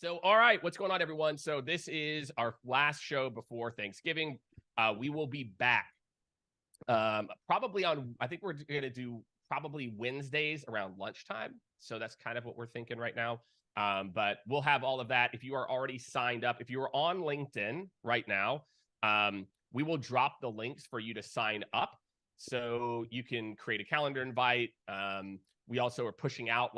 So, all right, what's going on, everyone? So this is our last show before Thanksgiving. We will be back probably on, I think we're going to do probably Wednesdays around lunchtime. So that's kind of what we're thinking right now. But we'll have all of that. If you are already signed up, if you are on LinkedIn right now, we will drop the links for you to sign up. So you can create a calendar invite. We also are pushing out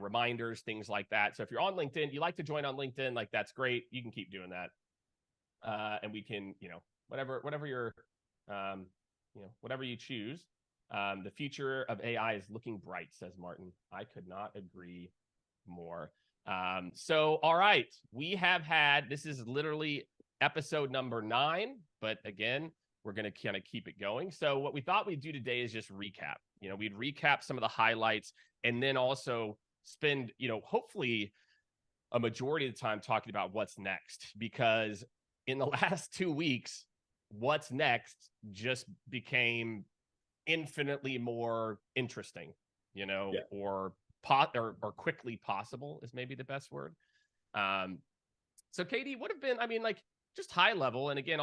reminders, things like that. So if you're on LinkedIn, you like to join on LinkedIn, like that's great. You can keep doing that. And we can, whatever your, whatever you choose. The future of AI is looking bright, says Martin. I could not agree more. So, all right, we have had, this is literally episode number 9, but again, we're going to kind of keep it going. So what we thought we'd do today is just recap. We'd recap some of the highlights and then also spend, hopefully a majority of the time talking about what's next, because in the last 2 weeks, what's next just became infinitely more interesting, or quickly possible is maybe the best word. So Katie, what have been, just high level, and again,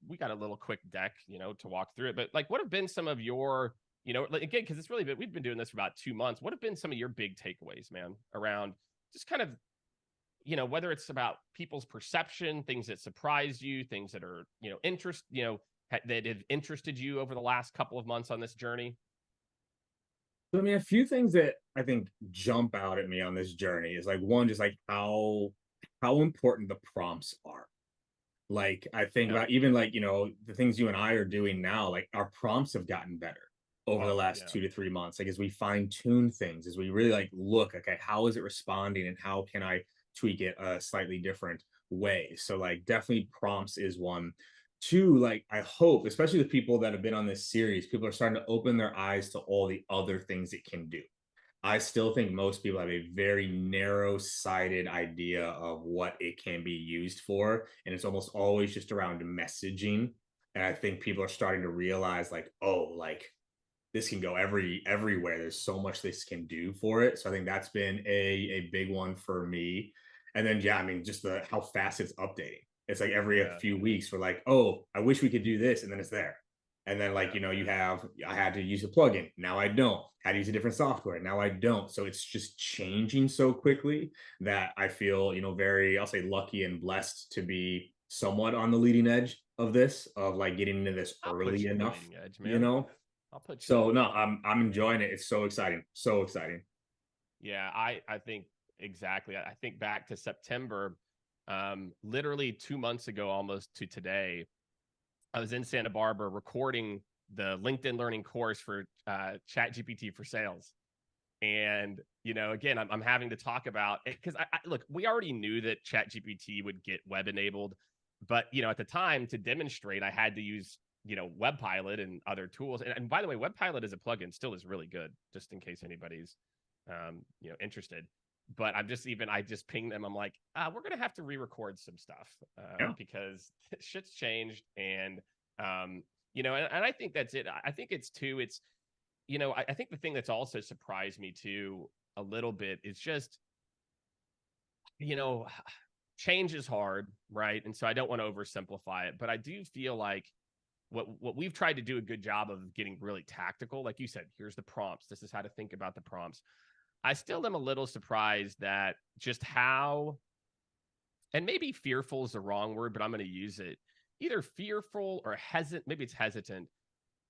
we got a little quick deck, to walk through it, but what have been some of your, again, because it's really been, we've been doing this for about 2 months. What have been some of your big takeaways, man, around just kind of, whether it's about people's perception, things that surprise you, things that are, that have interested you over the last couple of months on this journey? So, a few things that I think jump out at me on this journey is one, just how important the prompts are. I think Yeah. about even the things you and I are doing now, our prompts have gotten better over the Oh, last yeah. 2 to 3 months. As we fine tune things, as we really look, okay, how is it responding and how can I tweak it a slightly different way? So definitely prompts is one. Two, I hope, especially the people that have been on this series, people are starting to open their eyes to all the other things it can do. I still think most people have a very narrow-sighted idea of what it can be used for, and it's almost always just around messaging. And I think people are starting to realize, this can go everywhere. There's so much this can do for it. So I think that's been a big one for me. And then yeah, just the how fast it's updating. It's every a Yeah. few weeks we're like, oh, I wish we could do this, and then it's there. And then Yeah. I had to use a plugin. Now I don't. Had to use a different software. Now I don't. So it's just changing so quickly that I feel, very, I'll say, lucky and blessed to be somewhat on the leading edge of this, of getting into this I'll put early you on the enough, leading edge, you man. know. I'll put you So there. no, I'm enjoying it. It's so exciting. So exciting. Yeah, I think exactly. I think back to September, literally 2 months ago, almost to today, I was in Santa Barbara recording the LinkedIn Learning course for Chat GPT for sales. And, again, I'm having to talk about it because look, we already knew that Chat GPT would get web enabled, but, at the time to demonstrate, I had to use, WebPilot and other tools. And by the way, WebPilot as a plugin still is really good, just in case anybody's, interested. But I just pinged them. I'm like, we're going to have to re-record some stuff Yeah. because shit's changed. And, and I think that's it. I think it's too, I think the thing that's also surprised me too a little bit is just, you know, change is hard, right? And so I don't want to oversimplify it, but I do feel like what we've tried to do a good job of getting really tactical, like you said, here's the prompts. This is how to think about the prompts. I still am a little surprised that just how, and maybe fearful is the wrong word, but I'm going to use it. Either fearful or hesitant, maybe it's hesitant.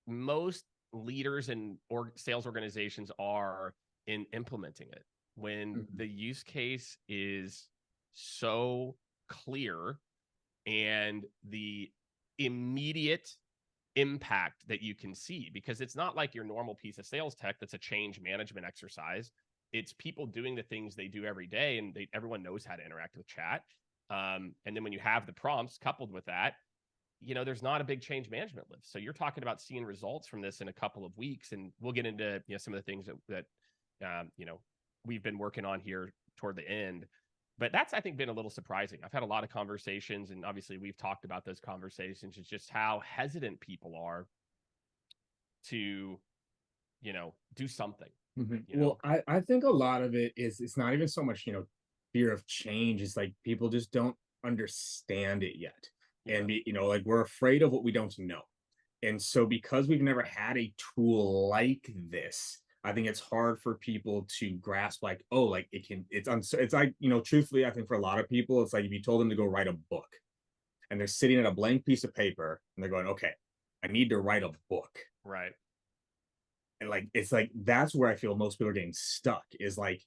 Most leaders and sales organizations are in implementing it when Mhm. the use case is so clear and the immediate impact that you can see, because it's not like your normal piece of sales tech that's a change management exercise. It's people doing the things they do every day, and everyone knows how to interact with chat. And then when you have the prompts coupled with that, there's not a big change management lift. So you're talking about seeing results from this in a couple of weeks, and we'll get into some of the things that we've been working on here toward the end. But that's, I think, been a little surprising. I've had a lot of conversations, and obviously we've talked about those conversations. It's just how hesitant people are to, do something. Mhm. You know, Well, I think a lot of it is it's not even so much, fear of change is like people just don't understand it yet. Yeah, And like we're afraid of what we don't know. And so because we've never had a tool like this, I think it's hard for people to grasp like, oh, like it's like, truthfully, I think for a lot of people, it's like if you told them to go write a book and they're sitting at a blank piece of paper and they're going, okay, I need to write a book. right. And like it's like that's where I feel most people are getting stuck is like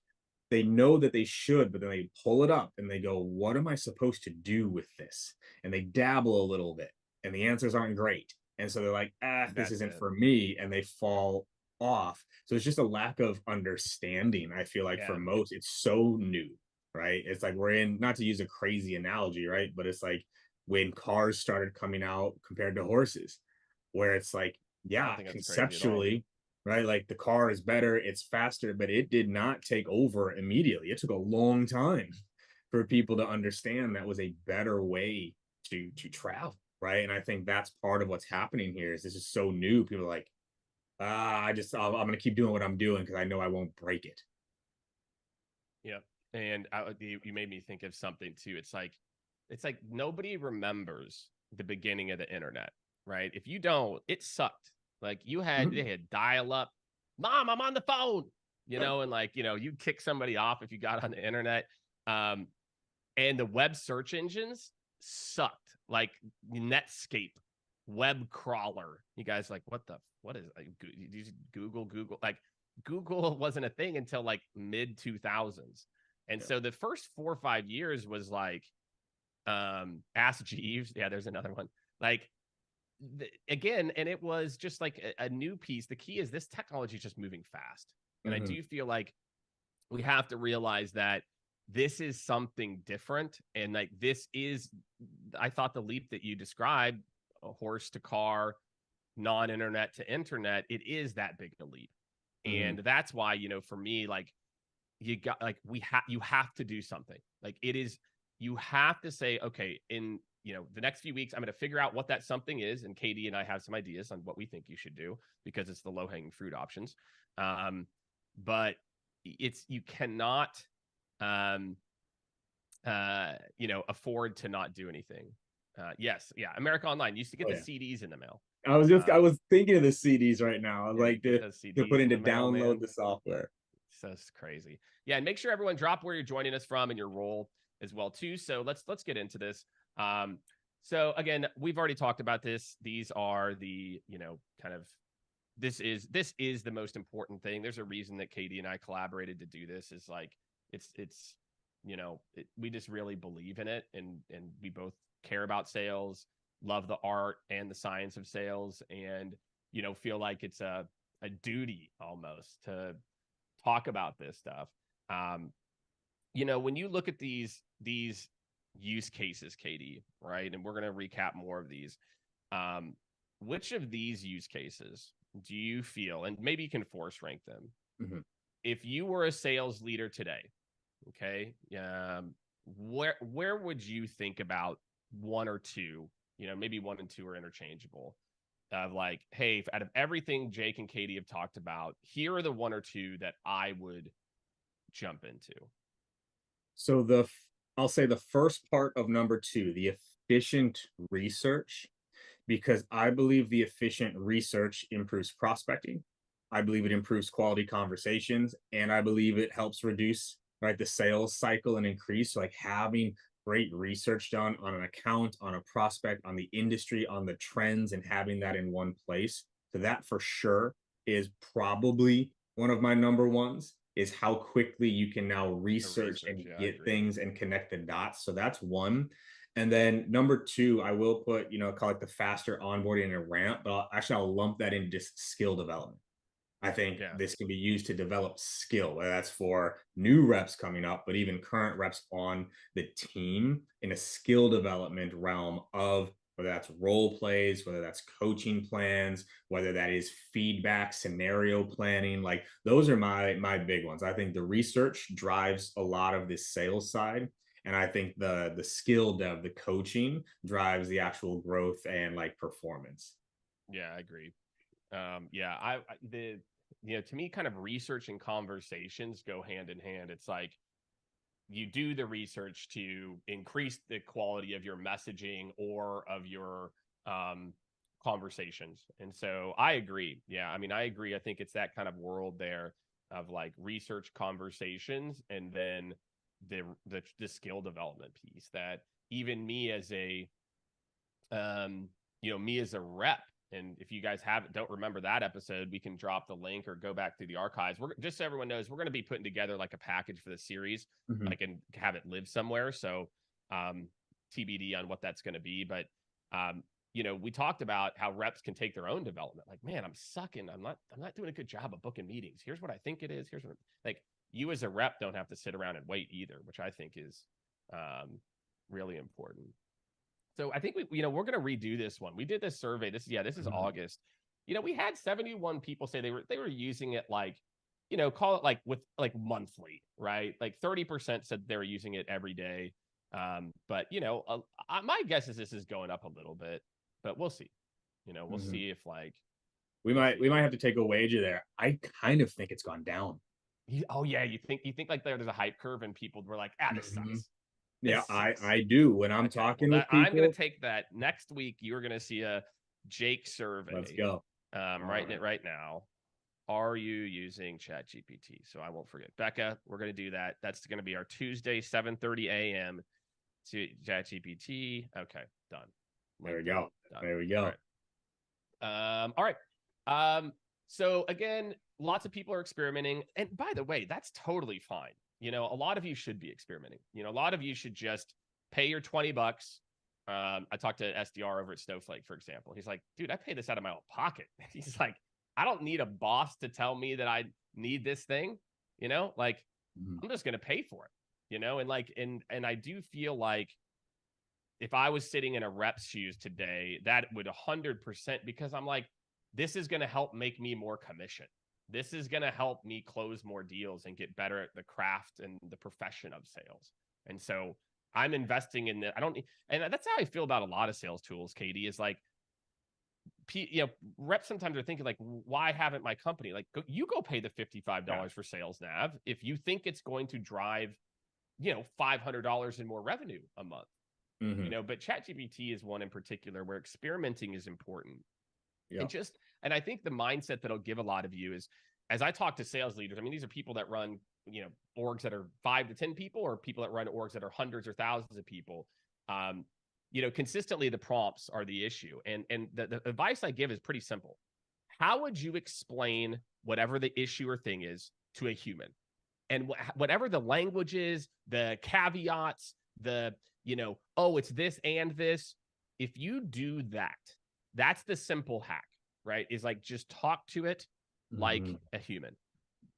they know that they should, but then they pull it up and they go, what am I supposed to do with this? And they dabble a little bit and the answers aren't great. And so they're like, this That's isn't it. for me. And they fall off. So it's just a lack of understanding. I feel like for Yeah, most, it's so new, right? It's like we're in, not to use a crazy analogy, right? But it's like when cars started coming out compared to horses, where it's like, I don't yeah, think that's crazy at all. conceptually, right? Like the car is better, it's faster, but it did not take over immediately. It took a long time for people to understand that was a better way to travel, right? And I think that's part of what's happening here is this is so new. People are like, I'm gonna keep doing what I'm doing because I know I won't break it. Yeah, and you made me think of something too. It's like nobody remembers the beginning of the internet, right? If you don't, it sucked. Like they Mhm. had dial up. Mom, I'm on the phone. And like you'd kick somebody off if you got on the internet. Um, and the web search engines sucked. Like Netscape, web crawler. You guys like what is like, Google like Google wasn't a thing until like mid 2000s. And Yeah. so the first 4 or 5 years was like Ask Jeeves. Yeah, there's another one. Like again, and it was just like a new piece. The key is this technology is just moving fast. And I Mhm. do feel like we have to realize that this is something different. And like this is, I thought the leap that you described, a horse to car, non-internet to internet, it is that big a leap. Mhm. And that's why, for me, like you got like you have to do something. Like it is, you have to say, okay, in the next few weeks, I'm going to figure out what that something is. And Katie and I have some ideas on what we think you should do because it's the low-hanging fruit options. But it's you cannot um afford to not do anything. Yes, yeah. America Online used to get Oh the yeah. CDs in the mail. I Um, was thinking of the CDs right now. yeah, Like get those to put CDs in in to the mail, download man. the software. So it's crazy. Yeah, and make sure everyone drop where you're joining us from and your role as well too. So let's get into this. So again, we've already talked about this. These are the kind of this is the most important thing. There's a reason that Katie and I collaborated to do this. Is like it's we just really believe in it, and we both care about sales, love the art and the science of sales, and feel like it's a duty almost to talk about this stuff. Um, when you look at these use cases, Katie, right? And we're going to recap more of these. Um, which of these use cases do you feel, and maybe you can force rank them, Mhm. if you were a sales leader today, okay, where would you think about one or two? Maybe one and two are interchangeable. Of like, hey, out of everything Jake and Katie have talked about, here are the one or two that I would jump into. So I'll say the first part of number two, the efficient research, because I believe the efficient research improves prospecting. I believe it improves quality conversations, and I believe it helps reduce right the sales cycle and increase. Like having great research done on an account, on a prospect, on the industry, on the trends, and having that in one place. So that for sure is probably one of my number ones is how quickly you can now The research research, and yeah, I get agree. things and connect the dots. So that's one. And then number two, I will put, call it the faster onboarding and a ramp, but I'll lump that into just skill development. I think Yeah, this can be used to develop skill, whether that's for new reps coming up, but even current reps on the team in a skill development realm of whether that's role plays, whether that's coaching plans, whether that is feedback, scenario planning. Like those are my big ones. I think the research drives a lot of this sales side. And I think the skill dev, the coaching drives the actual growth and like performance. yeah, I agree. Yeah, the to me, kind of research and conversations go hand in hand. It's like you do the research to increase the quality of your messaging or of your conversations. And so I agree. Yeah, I mean, I agree. I think it's that kind of world there of like research conversations, and then the skill development piece that even me as a me as a rep. And if you guys don't remember that episode, we can drop the link or go back through the archives. We're just so everyone knows, we're going to be putting together like a package for the series, like, and have it live somewhere. So TBD on what that's going to be. But we talked about how reps can take their own development. Like, man, I'm sucking. I'm not doing a good job of booking meetings. Here's what I think it is. Here's what, like, you as a rep don't have to sit around and wait either, which I think is really important. So I think we're going to redo this one. We did this survey. This is August. We had 71 people say they were using it, like, call it like with like monthly, right? Like 30% said they were using it every day. But my guess is this is going up a little bit, but we'll see. We'll see if like we might have to take a wager there. I kind of think it's gone down. Oh yeah, you think like there's a hype curve and people were like, this sucks. Yeah, I do. When I'm talking with people, I'm going to take that next week. You're going to see a Jake survey. Let's go. I'm writing it right now. Are you using ChatGPT? So I won't forget. Becca, we're going to do that. That's going to be our Tuesday, 7:30 a.m. to ChatGPT. Okay, done. There we go. Done. There we go. All right. So again, lots of people are experimenting. And by the way, that's totally fine. A lot of you should be experimenting. A lot of you should just pay your $20. I talked to SDR over at Snowflake, for example. He's like, dude, I pay this out of my own pocket. He's like, I don't need a boss to tell me that I need this thing. I'm just going to pay for it, and I do feel like if I was sitting in a rep's shoes today, that would 100%, because I'm like, this is going to help make me more commission. This is going to help me close more deals and get better at the craft and the profession of sales. And so I'm investing in that. And that's how I feel about a lot of sales tools, Katie, is like, reps sometimes are thinking like, why haven't my company, like, go pay the $55 for Sales Nav if you think it's going to drive, $500 in more revenue a month. But ChatGPT is one in particular where experimenting is important. And I think the mindset that'll give a lot of you is, as I talk to sales leaders, I mean, these are people that run, orgs that are 5 to 10 people, or people that run orgs that are hundreds or thousands of people. Consistently the prompts are the issue. And the advice I give is pretty simple. How would you explain whatever the issue or thing is to a human? And whatever the language is, the caveats, it's this and this, if you do that, that's the simple hack, right? Is like, just talk to it like a human.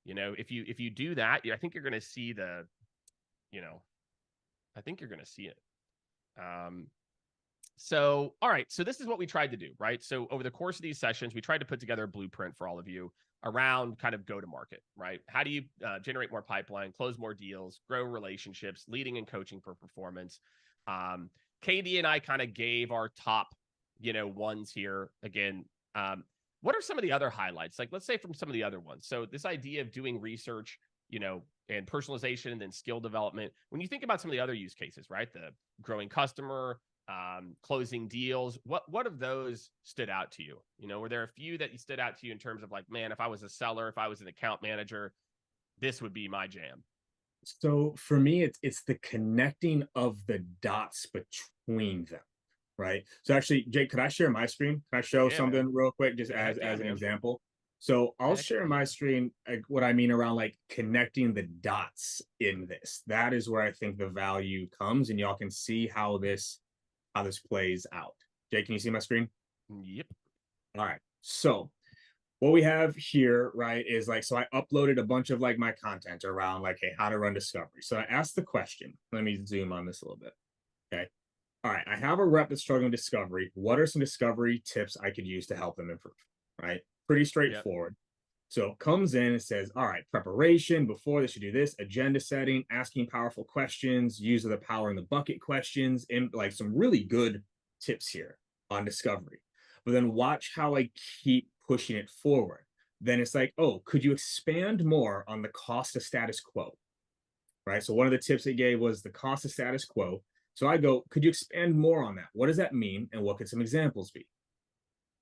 If you do that, I think you're going to see I think you're going to see it. So, all right. So this is what we tried to do, right? So over the course of these sessions, we tried to put together a blueprint for all of you around kind of go to market, right? How do you generate more pipeline, close more deals, grow relationships, leading and coaching for performance? Katie and I kind of gave our top ones here. Again, what are some of the other highlights? Like, let's say from some of the other ones. So this idea of doing research, and personalization, and then skill development. When you think about some of the other use cases, right? The growing customer, closing deals, what of those stood out to you? Were there a few that stood out to you in terms of like, man, if I was a seller, if I was an account manager, this would be my jam? So for me, it's the connecting of the dots between them. Right. So actually, Jake, could I share my screen? Can I show something real quick, just as an example? So I'll share my screen, what I mean around like connecting the dots in this. That is where I think the value comes, and y'all can see how this plays out. Jake, can you see my screen? Yep. All right. So what we have here, right, is like, so I uploaded a bunch of like my content around like, hey, how to run discovery. So I asked the question. Let me zoom on this a little bit. Okay. All right, I have a rep that's struggling with discovery. What are some discovery tips I could use to help them improve? Right? Pretty straightforward. So it comes in and says, all right, preparation, before they should do this, agenda setting, asking powerful questions, use of the power in the bucket questions, and like some really good tips here on discovery. But then watch how I keep pushing it forward. Then it's like, oh, could you expand more on the cost of status quo? right? So one of the tips they gave was the cost of status quo. So I go, could you expand more on that? What does that mean? And what could some examples be?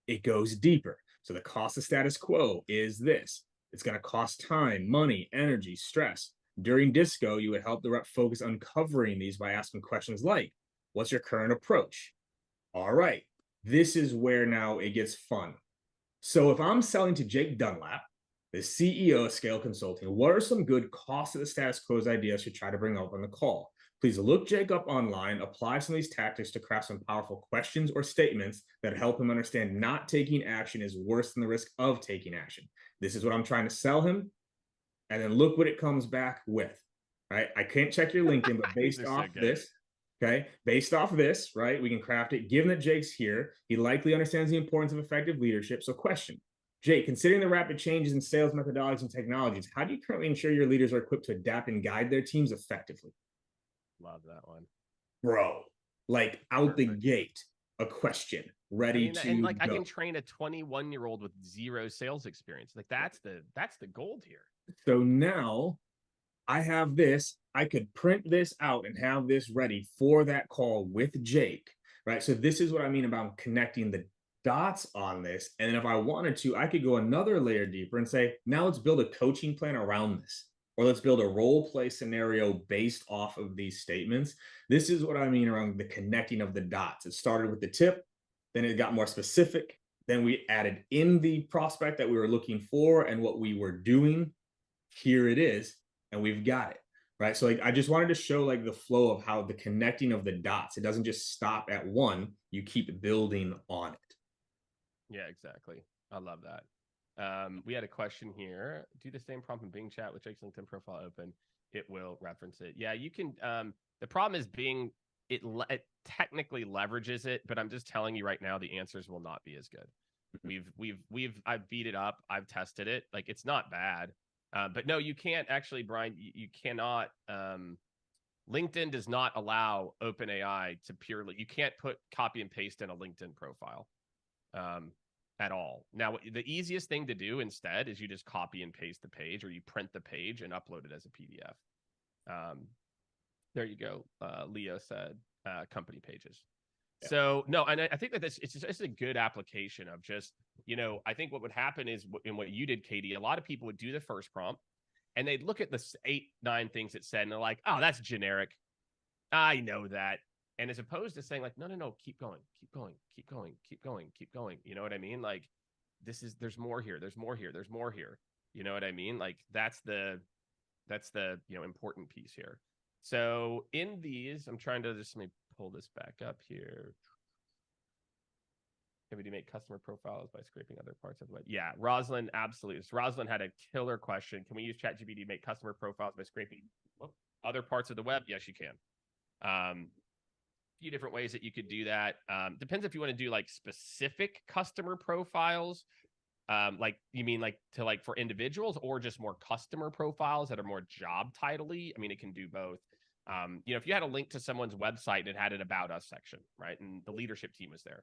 It goes deeper. So the cost of status quo is this. It's going to cost time, money, energy, stress. During disco, you would help the rep focus on covering these by asking questions like, what's your current approach? All right, this is where now it gets fun. So if I'm selling to Jake Dunlap, the CEO of Scale Consulting, what are some good cost of the status quo ideas to try to bring up on the call? Please look Jake up online, apply some of these tactics to craft some powerful questions or statements that help him understand not taking action is worse than the risk of taking action. This is what I'm trying to sell him. And then look what it comes back with, right? I can't check your LinkedIn, but based off this, okay, based off this, right, we can craft it. Given that Jake's here, he likely understands the importance of effective leadership. So question, Jake, considering the rapid changes in sales methodologies and technologies, how do you currently ensure your leaders are equipped to adapt and guide their teams effectively? Love that one. Bro, like out the gate, a question ready to and like go. I can train a 21-year-old with 0 sales experience. Like that's the gold here. So now I have this, I could print this out and have this ready for that call with Jake, right? So this is what I mean about connecting the dots on this. And then if I wanted to, I could go another layer deeper and say, now let's build a coaching plan around this, or let's build a role play scenario based off of these statements. This is what I mean around the connecting of the dots. It started with the tip, then it got more specific. Then we added in the prospect that we were looking for and what we were doing. Here it is, and we've got it, right? So like I just wanted to show like the flow of how the connecting of the dots, it doesn't just stop at one, you keep building on it. Yeah, exactly. I love that. We had a question here. Do the same prompt in Bing chat with Jake's LinkedIn profile open. It will reference it. Yeah, you can. The problem is Bing, it technically leverages it, but I'm just telling you right now, the answers will not be as good. I've beat it up. I've tested it. Like it's not bad. But no, you can't actually, Brian, you cannot, LinkedIn does not allow OpenAI to purely, you can't put copy and paste in a LinkedIn profile at all. Now, the easiest thing to do instead is you just copy and paste the page, or you print the page and upload it as a PDF. There you go. Leo said company pages. Yeah. So no, and I think that it's just a good application of just, I think what would happen is in what you did, Katie, a lot of people would do the first prompt and they'd look at the 8-9 things it said and they're like, oh, that's generic. I know that. And as opposed to saying like, no, keep going, keep going, keep going, keep going, keep going. You know what I mean? Like there's more here. There's more here. There's more here. You know what I mean? Like that's the important piece here. So in these, I'm trying to just let me pull this back up here. Can we make customer profiles by scraping other parts of the web? Yeah, Rosalind, absolutely. So Rosalind had a killer question. Can we use ChatGPT to make customer profiles by scraping other parts of the web? Yes, you can. A few different ways that you could do that. Depends if you want to do like specific customer profiles. Like you mean like to like for individuals, or just more customer profiles that are more job title-y? I mean, it can do both. If you had a link to someone's website and it had an about us section, right, and the leadership team was there,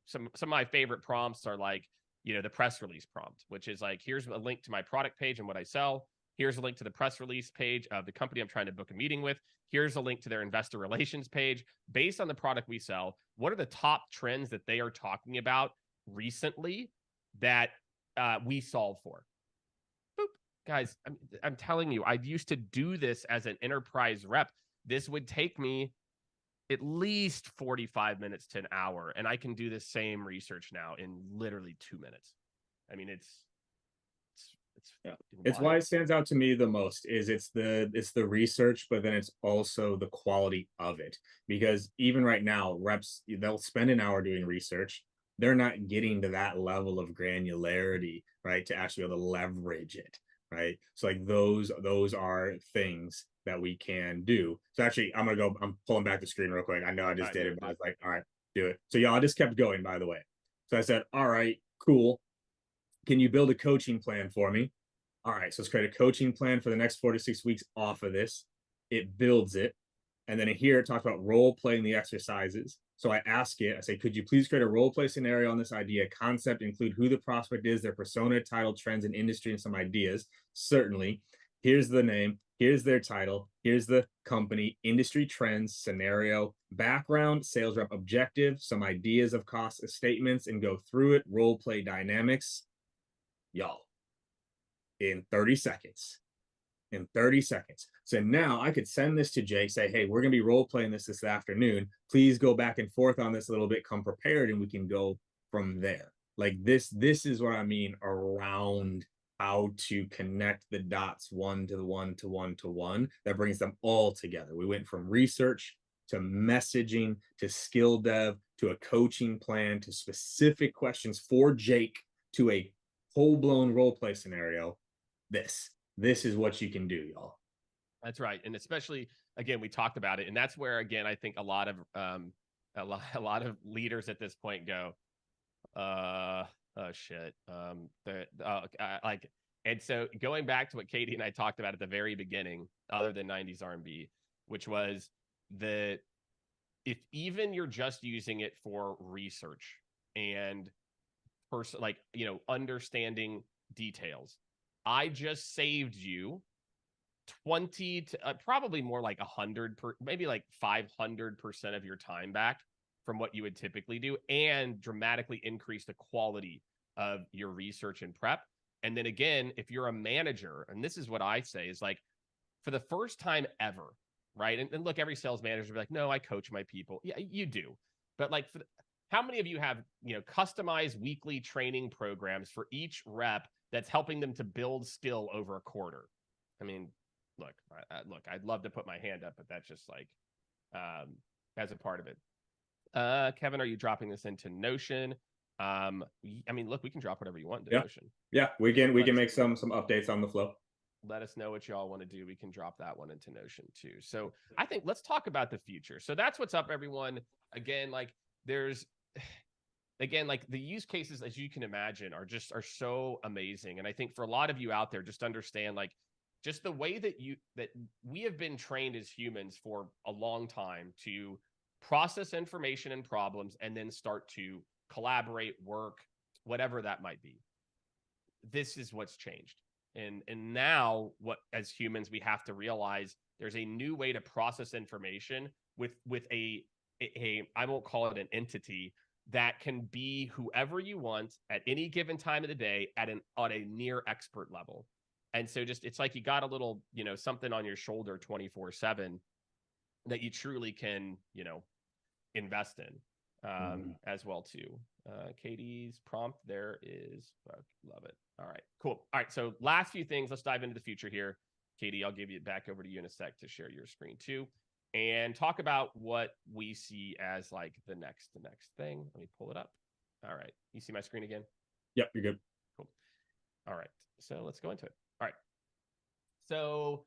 some of my favorite prompts are like, the press release prompt, which is like, here's a link to my product page and what I sell. Here's a link to the press release page of the company I'm trying to book a meeting with. Here's a link to their investor relations page. Based on the product we sell, what are the top trends that they are talking about recently that we solve for? Boop. Guys, I'm telling you, I used to do this as an enterprise rep. This would take me at least 45 minutes to an hour, and I can do the same research now in literally 2 minutes. I mean, it's why it stands out to me the most is it's the research, but then it's also the quality of it. Because even right now, reps, they'll spend an hour doing research. They're not getting to that level of granularity, right, to actually be able to leverage it, right? So like those are things that we can do. So actually, I'm pulling back the screen real quick. I know I just did it, but I was like, all right, do it. So y'all just kept going, by the way. So I said, all right, cool. Can you build a coaching plan for me? All right, so let's create a coaching plan for the next 4 to 6 weeks off of this. It builds it. And then here it talks about role playing the exercises. So I ask it, I say, could you please create a role play scenario on this idea, concept, include who the prospect is, their persona, title, trends, and industry, and some ideas. Certainly. Here's the name. Here's their title. Here's the company, industry trends, scenario, background, sales rep objective, some ideas of cost statements, and go through it, role play dynamics. Y'all, in 30 seconds. In 30 seconds. So now I could send this to Jake, say, hey, we're going to be role playing this afternoon. Please go back and forth on this a little bit, come prepared, and we can go from there. Like this is what I mean around how to connect the dots one to one to one to one that brings them all together. We went from research to messaging to skill dev to a coaching plan to specific questions for Jake to a full-blown role play scenario. This is what you can do, y'all. That's right. And especially, again, we talked about it. And that's where, again, I think a lot of leaders at this point go, oh shit. And so going back to what Katie and I talked about at the very beginning, other than 90s R&B, which was if even you're just using it for research and understanding details, I just saved you 20 to probably more like 100 maybe like 500% of your time back from what you would typically do, and dramatically increase the quality of your research and prep. And then again, if you're a manager, and this is what I say is like, for the first time ever, right? And look, every sales manager will be like, no, I coach my people. Yeah, you do. But like, how many of you have, customized weekly training programs for each rep that's helping them to build skill over a quarter? I mean, look, I'd love to put my hand up, but that's just like, as a part of it. Kevin, are you dropping this into Notion? I mean, look, we can drop whatever you want into Notion. Yeah, we can make some updates on the flow. Let us know what y'all want to do. We can drop that one into Notion too. So I think let's talk about the future. So that's what's up, everyone. Again, like the use cases, as you can imagine, are so amazing. And I think for a lot of you out there, just understand like just the way that we have been trained as humans for a long time to process information and problems and then start to collaborate, work, whatever that might be. This is what's changed. And now what, as humans, we have to realize there's a new way to process information with a I won't call it an entity that can be whoever you want at any given time of the day on a near expert level. And so it's like you got a little, something on your shoulder 24/7 that you truly can, invest in as well too. Katie's prompt there is, love it. All right, cool. All right, so last few things, let's dive into the future here. Katie, I'll give it back over to you in a sec to share your screen too, and talk about what we see as like the next thing. Let me pull it up. All right, you see my screen again? Yep, you're good. Cool. All right, so let's go into it. All right, so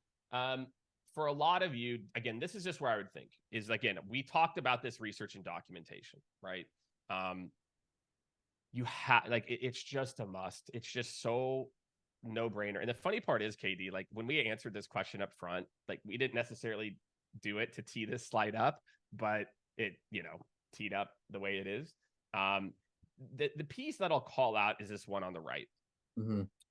for a lot of you, again, this is just where I would think is, again, we talked about this research and documentation, right? You have it's just a must. It's just so no brainer. And the funny part is, KD, like when we answered this question up front, like we didn't necessarily do it to tee this slide up, but it, teed up the way it is. The piece that I'll call out is this one on the right.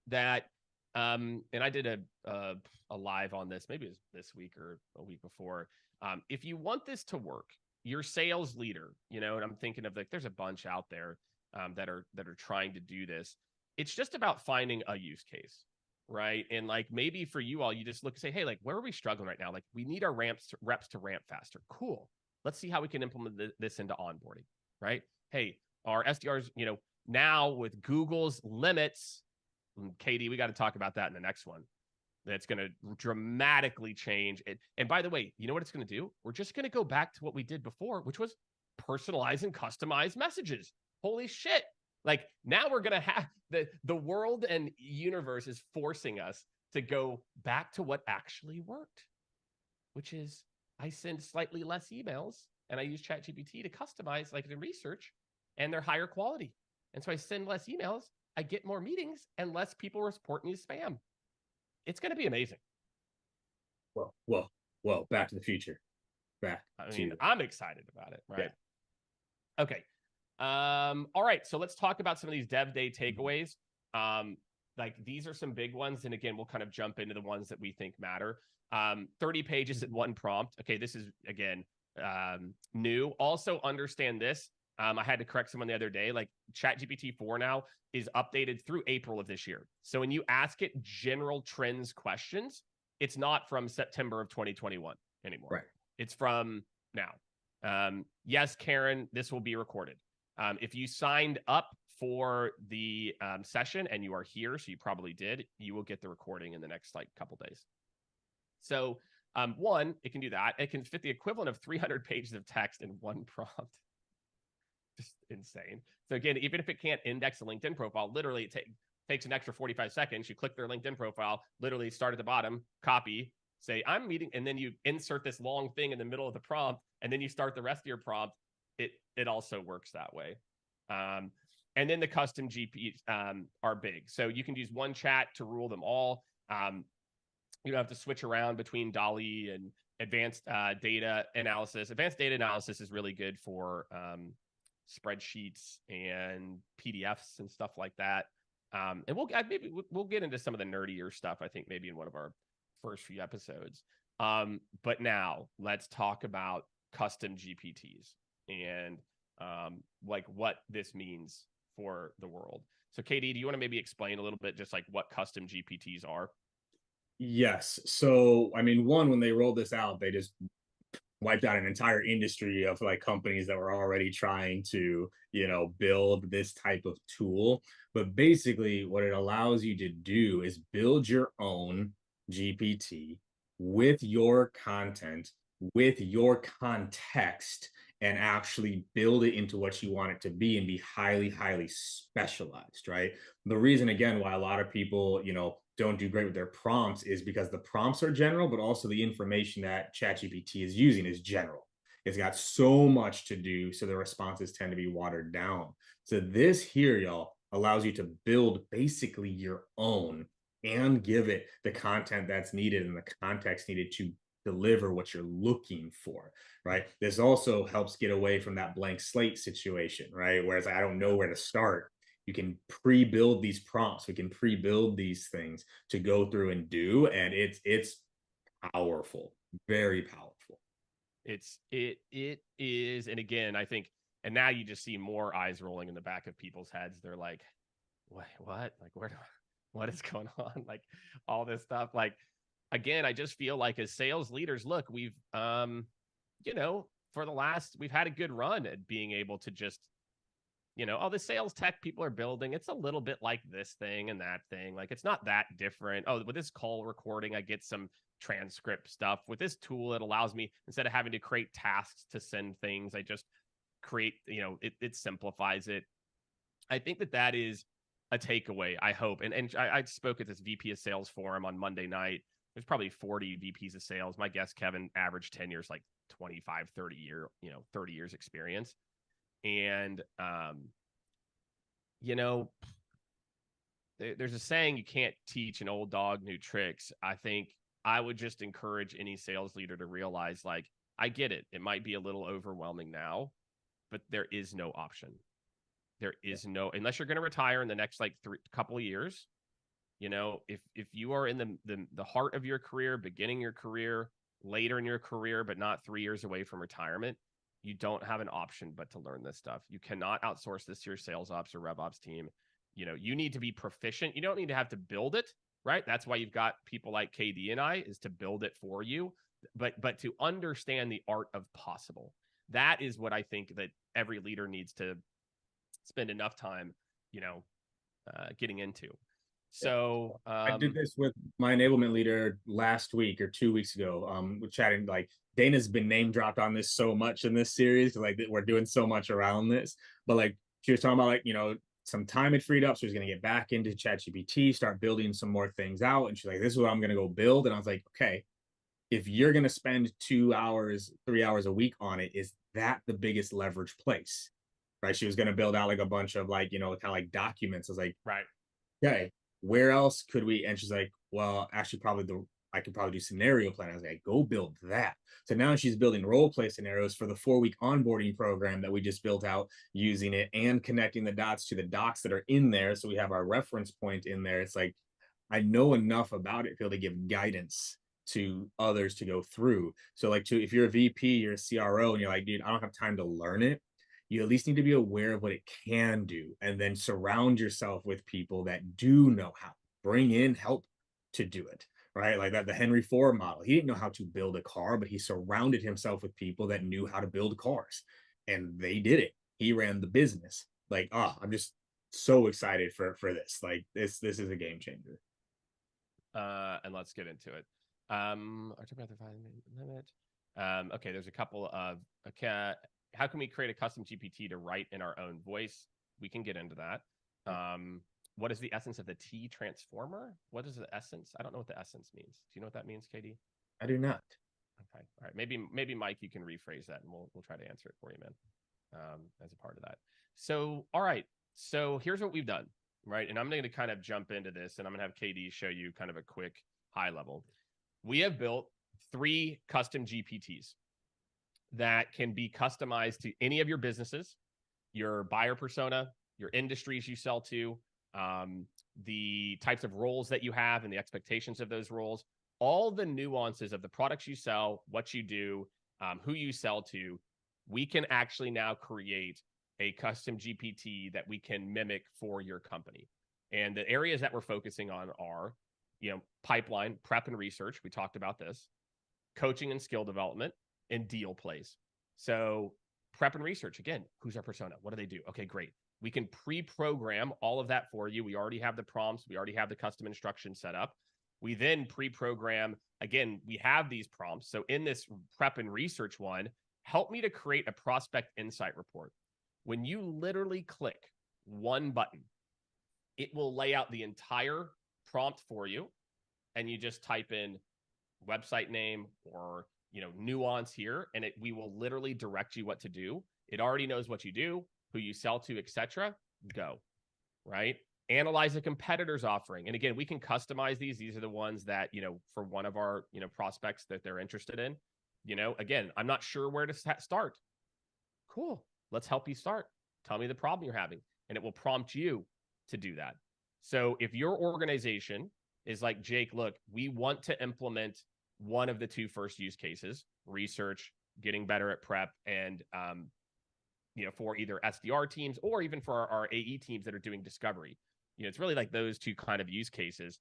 That and I did a live on this, maybe it was this week or a week before. If you want this to work, your sales leader, and I'm thinking of there's a bunch out there that are trying to do this. It's just about finding a use case, right? And like maybe for you all, you just look and say, hey, like where are we struggling right now? Like we need our reps to ramp faster. Cool. Let's see how we can implement this into onboarding, right? Hey, our SDRs, now with Google's limits, Katie, we got to talk about that in the next one. That's going to dramatically change it. And by the way, you know what it's going to do? We're just going to go back to what we did before, which was personalize and customize messages. Holy shit. Like now we're going to have the world and universe is forcing us to go back to what actually worked, which is I send slightly less emails and I use ChatGPT to customize like the research, and they're higher quality. And so I send less emails, I get more meetings, and less people report me as spam. It's going to be amazing. Well, Back to the Future. I'm excited about it, right? Yeah. Okay. All right. So let's talk about some of these Dev Day takeaways. like these are some big ones. And again, we'll kind of jump into the ones that we think matter. 30 pages in one prompt. Okay, this is again new. Also understand this. I had to correct someone the other day. Like ChatGPT 4 now is updated through April of this year. So when you ask it general trends questions, it's not from September of 2021 anymore. Right. It's from now. Yes, Karen, this will be recorded. If you signed up for the session and you are here, so you probably did, you will get the recording in the next like couple days. So one, it can do that. It can fit the equivalent of 300 pages of text in one prompt. Just insane. So again, even if it can't index a LinkedIn profile, literally it takes an extra 45 seconds. You click their LinkedIn profile, literally start at the bottom, copy, say I'm meeting, and then you insert this long thing in the middle of the prompt, and then you start the rest of your prompt. It also works that way. And then the custom GPs are big. So you can use one chat to rule them all. You don't have to switch around between DALL-E and advanced data analysis. Advanced data analysis is really good for spreadsheets and PDFs and stuff like that. And we'll get into some of the nerdier stuff, I think, maybe in one of our first few episodes. But now let's talk about custom GPTs and like what this means for the world. So KD, do you want to maybe explain a little bit just like what custom GPTs are? Yes. So, I mean, one, when they rolled this out, they just wiped out an entire industry of like companies that were already trying to, build this type of tool. But basically, what it allows you to do is build your own GPT with your content, with your context, and actually build it into what you want it to be and be highly, highly specialized, right? The reason, again, why a lot of people, don't do great with their prompts is because the prompts are general, but also the information that ChatGPT is using is general. It's got so much to do, so the responses tend to be watered down. So this here, y'all, allows you to build basically your own and give it the content that's needed and the context needed to deliver what you're looking for, right? This also helps get away from that blank slate situation, right? Whereas I don't know where to start. You can pre-build these prompts. We can pre-build these things to go through and do, and it's powerful, very powerful. It is, and again, I think, and now you just see more eyes rolling in the back of people's heads. They're like, what? Like, what is going on? Like all this stuff. Like, again, I just feel like as sales leaders, look, we've, we've had a good run at being able to just, the sales tech people are building, it's a little bit like this thing and that thing. Like, it's not that different. Oh, with this call recording, I get some transcript stuff. With this tool, it allows me, instead of having to create tasks to send things, I just create, it simplifies it. I think that is a takeaway, I hope. And I spoke at this VP of sales forum on Monday night. There's probably 40 VPs of sales. My guess, Kevin, average tenure is like 25, 30 years experience. And, there's a saying, you can't teach an old dog new tricks. I think I would just encourage any sales leader to realize, like, I get it. It might be a little overwhelming now, but there is no option. There is no, unless you're going to retire in the next like couple of years, if you are in the heart of your career, beginning your career, later in your career, but not 3 years away from retirement, you don't have an option but to learn this stuff. You cannot outsource this to your sales ops or rev ops team. You need to be proficient. You don't need to have to build it, right? That's why you've got people like KD and I, is to build it for you, but to understand the art of possible. That is what I think that every leader needs to spend enough time, getting into. So I did this with my enablement leader last week or 2 weeks ago. We're chatting, like, Dana's been name dropped on this so much in this series, like we're doing so much around this. But like she was talking about, like, some time had freed up, so she's gonna get back into ChatGPT, start building some more things out. And she's like, "This is what I'm gonna go build." And I was like, "Okay, if you're gonna spend 2 hours, 3 hours a week on it, is that the biggest leverage place?" Right? She was gonna build out like a bunch of like, kind of like documents. I was like, right, okay, where else could we? And she's like, well, actually, probably I could probably do scenario planning. I was like, go build that. So now she's building role play scenarios for the 4-week onboarding program that we just built out, using it and connecting the dots to the docs that are in there. So we have our reference point in there. It's like, I know enough about it to be able to give guidance to others to go through. So like if you're a VP, you're a CRO, and you're like, dude, I don't have time to learn it. You at least need to be aware of what it can do, and then surround yourself with people that do know how. Bring in help to do it, right? Like that, the Henry Ford model. He didn't know how to build a car, but he surrounded himself with people that knew how to build cars, and they did it. He ran the business. Like, I'm just so excited for this. Like this is a game changer. And let's get into it. Our 5-minute limit. Okay, there's a couple of okay. How can we create a custom GPT to write in our own voice? We can get into that. What is the essence of the T transformer? What is the essence? I don't know what the essence means. Do you know what that means, KD? I do not. Okay, all right. Maybe Mike, you can rephrase that, and we'll try to answer it for you, man. As a part of that. So, all right. So here's what we've done, right? And I'm going to kind of jump into this, and I'm going to have KD show you kind of a quick high level. We have built 3 custom GPTs that can be customized to any of your businesses, your buyer persona, your industries you sell to, the types of roles that you have and the expectations of those roles, all the nuances of the products you sell, what you do, who you sell to. We can actually now create a custom GPT that we can mimic for your company. And the areas that we're focusing on are, pipeline, prep and research. We talked about this, coaching and skill development, and deal plays. So prep and research, again, who's our persona? What do they do? Okay, great. We can pre-program all of that for you. We already have the prompts. We already have the custom instructions set up. We then pre-program, again, we have these prompts. So in this prep and research one, help me to create a prospect insight report. When you literally click one button, it will lay out the entire prompt for you. And you just type in website name or nuance here, and we will literally direct you what to do. It already knows what you do, who you sell to, etc. Go, right? Analyze a competitor's offering. And again, we can customize these. These are the ones that, for one of our, prospects that they're interested in. Again, I'm not sure where to start. Cool. Let's help you start. Tell me the problem you're having, and it will prompt you to do that. So if your organization is like, Jake, look, we want to implement one of the 2 first use cases, research, getting better at prep, and for either SDR teams or even for our AE teams that are doing discovery. It's really like those 2 kind of use cases.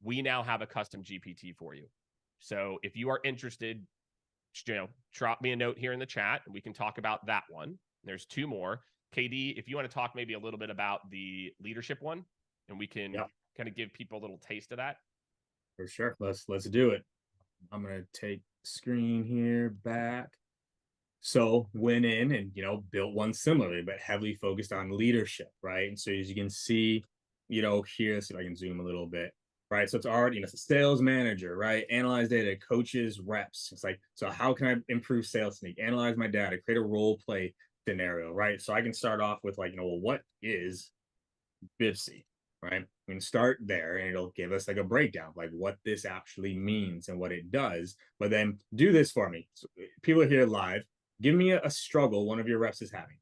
We now have a custom GPT for you. So if you are interested, drop me a note here in the chat and we can talk about that one. There's 2 more. KD, if you want to talk maybe a little bit about the leadership one, and we can kind of give people a little taste of that. For sure. Let's do it. I'm going to take screen here back. So went in and, built one similarly, but heavily focused on leadership, right? And so as you can see, here, let's see if I can zoom a little bit, right? So it's already, it's a sales manager, right? Analyze data, coaches, reps. It's like, so how can I improve sales technique? Analyze my data, create a role play scenario, right? So I can start off with like, well, what is BIVC, right? We can start there and it'll give us like a breakdown, like what this actually means and what it does. But then do this for me. So people are here live. Give me a struggle one of your reps is having.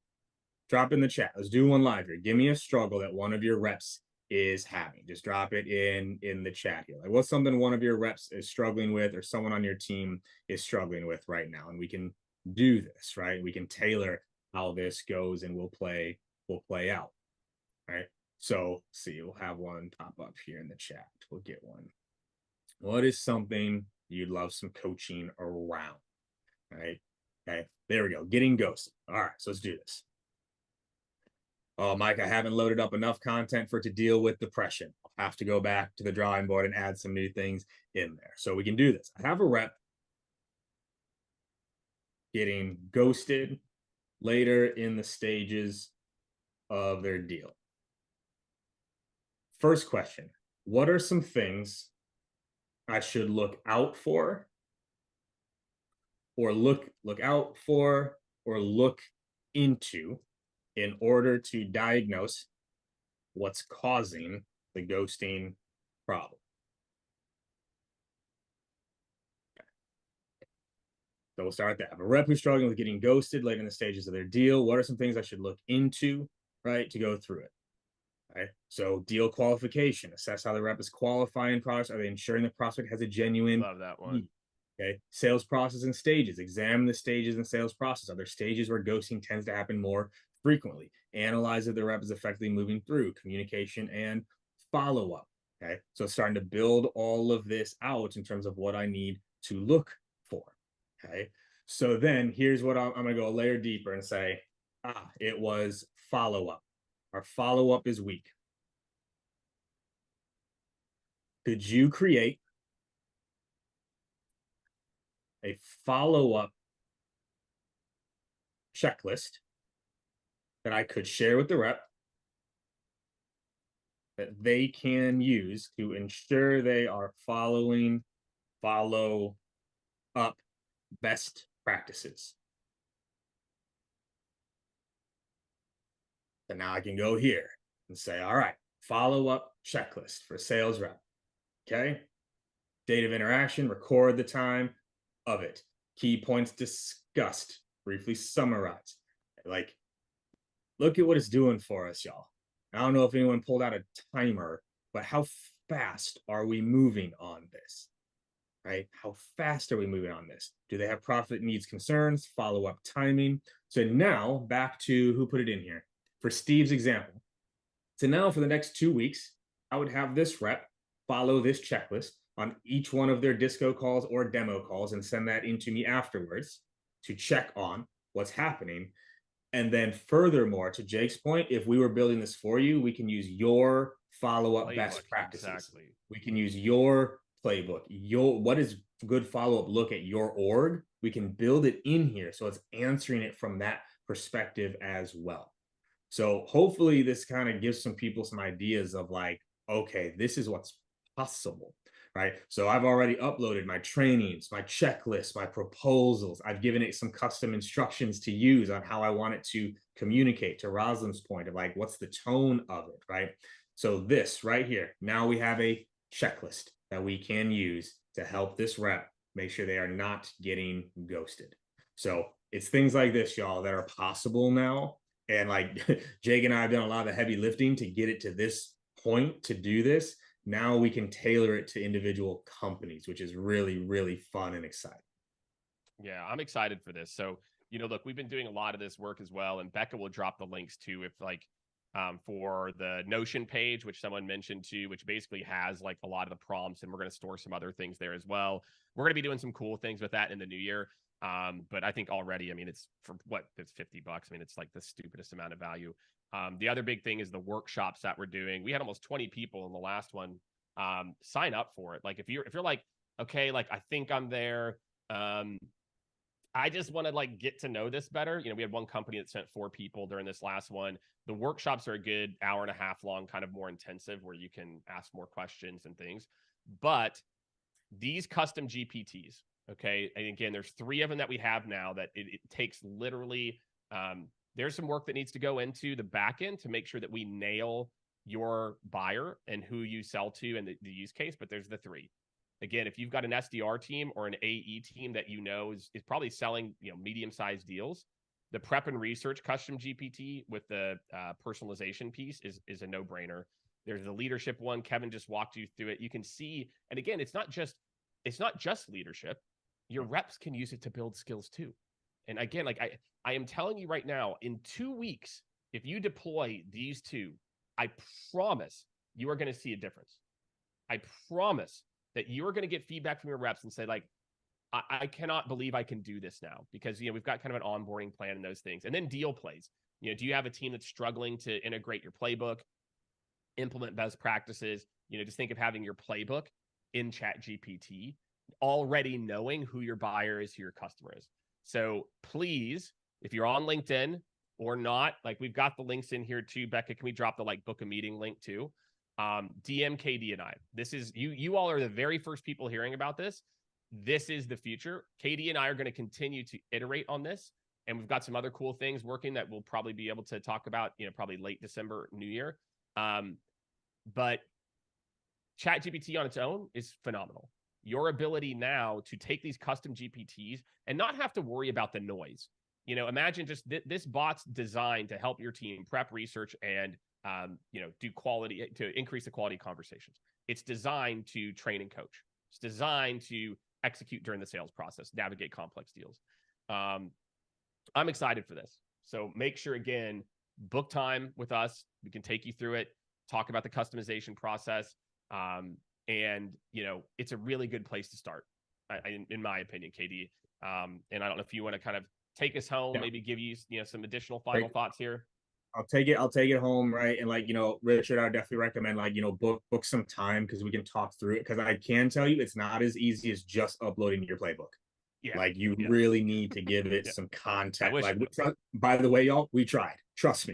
Drop in the chat. Let's do one live here. Give me a struggle that one of your reps is having. Just drop it in the chat here. Like what's something one of your reps is struggling with or someone on your team is struggling with right now. And we can do this, right? We can tailor how this goes and we'll play out, right? So see, we'll have one pop up here in the chat. We'll get one. What is something you'd love some coaching around, right? Okay, there we go. Getting ghosted. All right, so let's do this. Oh, Mike, I haven't loaded up enough content for it to deal with depression. I'll have to go back to the drawing board and add some new things in there. So we can do this. I have a rep getting ghosted later in the stages of their deal. First question, what are some things I should look out for or look out for or look into in order to diagnose what's causing the ghosting problem? So we'll start there. I have a rep who's struggling with getting ghosted late in the stages of their deal. What are some things I should look into, right, to go through it? Right. So deal qualification, assess how the rep is qualifying products. Are they ensuring the prospect has a genuine Love that one. need? Okay. Sales process and stages. Examine the stages in the sales process. Are there stages where ghosting tends to happen more frequently? Analyze if the rep is effectively moving through communication and follow up. Okay. So starting to build all of this out in terms of what I need to look for. Okay. So then here's what I'm going to go a layer deeper and say, it was follow up. Our follow up is weak. Could you create a follow up checklist that I could share with the rep that they can use to ensure they are follow up best practices? So now I can go here and say, all right, follow up checklist for sales rep. Okay. Date of interaction, record the time of it. Key points discussed, briefly summarize. Like, look at what it's doing for us, y'all. I don't know if anyone pulled out a timer, but how fast are we moving on this? Right? How fast are we moving on this? Do they have profit needs concerns, follow up timing? So now back to who put it in here for Steve's example. So now for the next 2 weeks, I would have this rep follow this checklist on each one of their disco calls or demo calls and send that into me afterwards to check on what's happening. And then furthermore, to Jake's point, if we were building this for you, we can use your follow-up best practices. Exactly. We can use your playbook, what is good follow-up look at your org. We can build it in here. So it's answering it from that perspective as well. So hopefully this kind of gives some people some ideas of like, okay, this is what's possible, right? So I've already uploaded my trainings, my checklists, my proposals. I've given it some custom instructions to use on how I want it to communicate, to Rosalind's point of like, what's the tone of it, right? So this right here, now we have a checklist that we can use to help this rep make sure they are not getting ghosted. So it's things like this, y'all, that are possible now. And like Jake and I have done a lot of the heavy lifting to get it to this point to do this. Now we can tailor it to individual companies, which is really, really fun and exciting. Yeah, I'm excited for this. So, look, we've been doing a lot of this work as well, and Becca will drop the links too, if like for the Notion page, which someone mentioned too, which basically has like a lot of the prompts, and we're going to store some other things there as well. We're going to be doing some cool things with that in the new year. But I think already, I mean, it's for it's $50. I mean, it's like the stupidest amount of value. The other big thing is the workshops that we're doing. We had almost 20 people in the last one sign up for it. Like if you're like, okay, like I think I'm there. I just want to like get to know this better. We had one company that sent 4 people during this last one. The workshops are a good hour and a half long, kind of more intensive, where you can ask more questions and things. But these custom GPTs, okay, and again, there's 3 of them that we have now that it takes literally, there's some work that needs to go into the back end to make sure that we nail your buyer and who you sell to and the use case. But there's the 3. Again, if you've got an SDR team or an AE team that is probably selling medium-sized deals, the prep and research custom GPT with the personalization piece is a no-brainer. There's the leadership one. Kevin just walked you through it. You can see, and again, it's not just leadership. Your reps can use it to build skills too. And again, like I am telling you right now, in 2 weeks, if you deploy these 2, I promise you are going to see a difference. I promise that you're going to get feedback from your reps and say, like, I cannot believe I can do this now, because, we've got kind of an onboarding plan and those things. And then deal plays. Do you have a team that's struggling to integrate your playbook, implement best practices? Just think of having your playbook in Chat GPT, already knowing who your buyer is, who your customer is. So please, if you're on LinkedIn or not, like we've got the links in here too. Becca, can we drop the like book a meeting link too? DM KD and I. This is you all are the very first people hearing about this. This is the future. KD and I are going to continue to iterate on this. And we've got some other cool things working that we'll probably be able to talk about, probably late December, New Year. But ChatGPT on its own is phenomenal. your ability now to take these custom GPTs and not have to worry about the noise. Imagine just this bot's designed to help your team prep, research, and do quality, to increase the quality of conversations. It's designed to train and coach. It's designed to execute during the sales process, navigate complex deals. I'm excited for this. So make sure, again, book time with us. We can take you through it, talk about the customization process. And it's a really good place to start, in my opinion, KD. And I don't know if you want to kind of take us home, maybe give you, some additional final thoughts here. I'll take it home, right? And Richard, I would definitely recommend book some time, because we can talk through it. Because I can tell you, it's not as easy as just uploading your playbook. Yeah. You really need to give it some context. By the way, y'all, we tried. Trust me,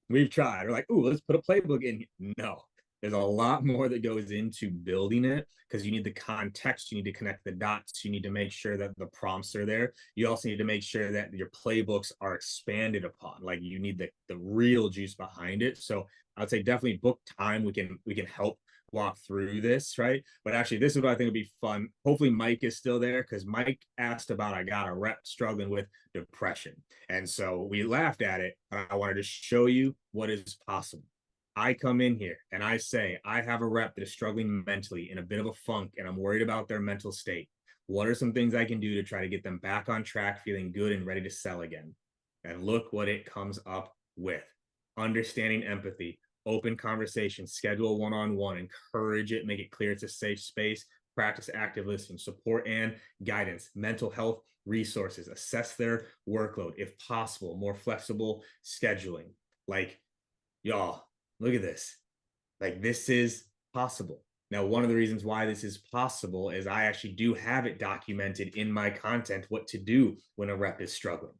we've tried. We're like, ooh, let's put a playbook in here. No, there's a lot more that goes into building it, because you need the context, you need to connect the dots, you need to make sure that the prompts are there. You also need to make sure that your playbooks are expanded upon. You need the real juice behind it. So I'd say definitely book time. We can help walk through this, right? But actually, this is what I think would be fun. Hopefully Mike is still there, because Mike asked about, I got a rep struggling with depression, and so we laughed at it. I wanted to show you what is possible. I come in here and I say, I have a rep that is struggling mentally, in a bit of a funk, and I'm worried about their mental state. What are some things I can do to try to get them back on track, feeling good and ready to sell again? And look what it comes up with. Understanding empathy, open conversation, schedule one-on-one, encourage it, make it clear it's a safe space, practice active listening, support and guidance, mental health resources, assess their workload, if possible, more flexible scheduling. Y'all, look at this. This is possible. Now, one of the reasons why this is possible is I actually do have it documented in my content, what to do when a rep is struggling.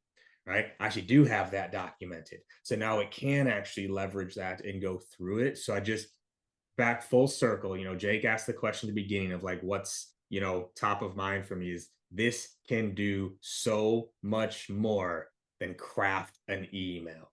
Right? I actually do have that documented. So now it can actually leverage that and go through it. So I just, back full circle, Jake asked the question at the beginning of what's, top of mind for me, is this can do so much more than craft an email,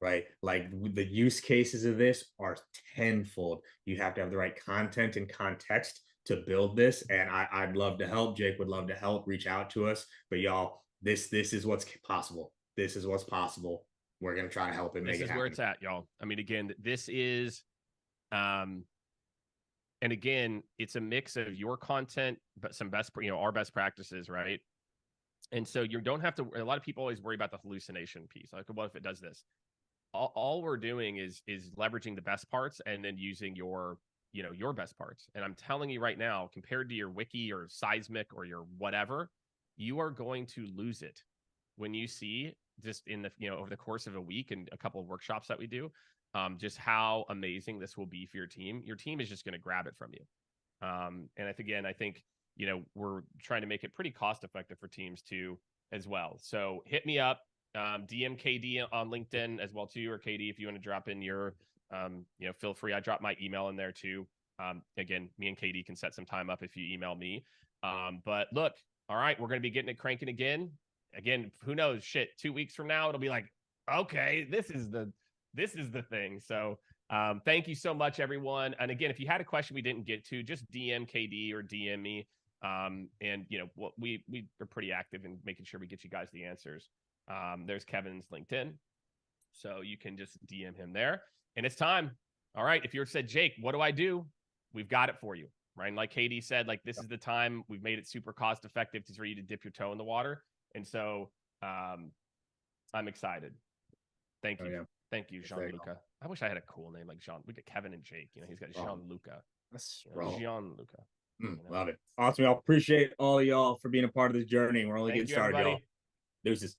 right? The use cases of this are tenfold. You have to have the right content and context to build this. And I'd love to help. Jake would love to help. Reach out to us. But y'all, this is what's possible. This is what's possible. We're going to try to help it make it happen. This is where it's at, y'all. I mean, again, this is, and again, it's a mix of your content, but some our best practices, right? And so you don't have to, a lot of people always worry about the hallucination piece. What if it does this? All we're doing is leveraging the best parts and then using your best parts. And I'm telling you right now, compared to your wiki or seismic or your whatever, you are going to lose it when you see, just in the over the course of a week and a couple of workshops that we do, just how amazing this will be for your team. Your team is just going to grab it from you. And I think we're trying to make it pretty cost effective for teams too as well. So hit me up, DM KD on LinkedIn as well too, or KD if you want to drop in your feel free. I drop my email in there too. Again, me and KD can set some time up if you email me. But look, all right, we're going to be getting it cranking again. Who knows? 2 weeks from now, it'll be like, okay, this is the thing. So thank you so much, everyone. And again, if you had a question we didn't get to, just DM KD or DM me. And we are pretty active in making sure we get you guys the answers. There's Kevin's LinkedIn, so you can just DM him there. And it's time. All right, if you said, Jake, what do I do? We've got it for you, right? Like KD said, this is the time. We've made it super cost effective for you to dip your toe in the water. And so I'm excited. Thank you. Oh, yeah. Thank you, Jean-Luca. I wish I had a cool name like Jean. We got Kevin and Jake. He's got Jean-Luca. That's Jean-Luca. Love it. Awesome. I appreciate all of y'all for being a part of this journey. We're only getting started, y'all. Deuces.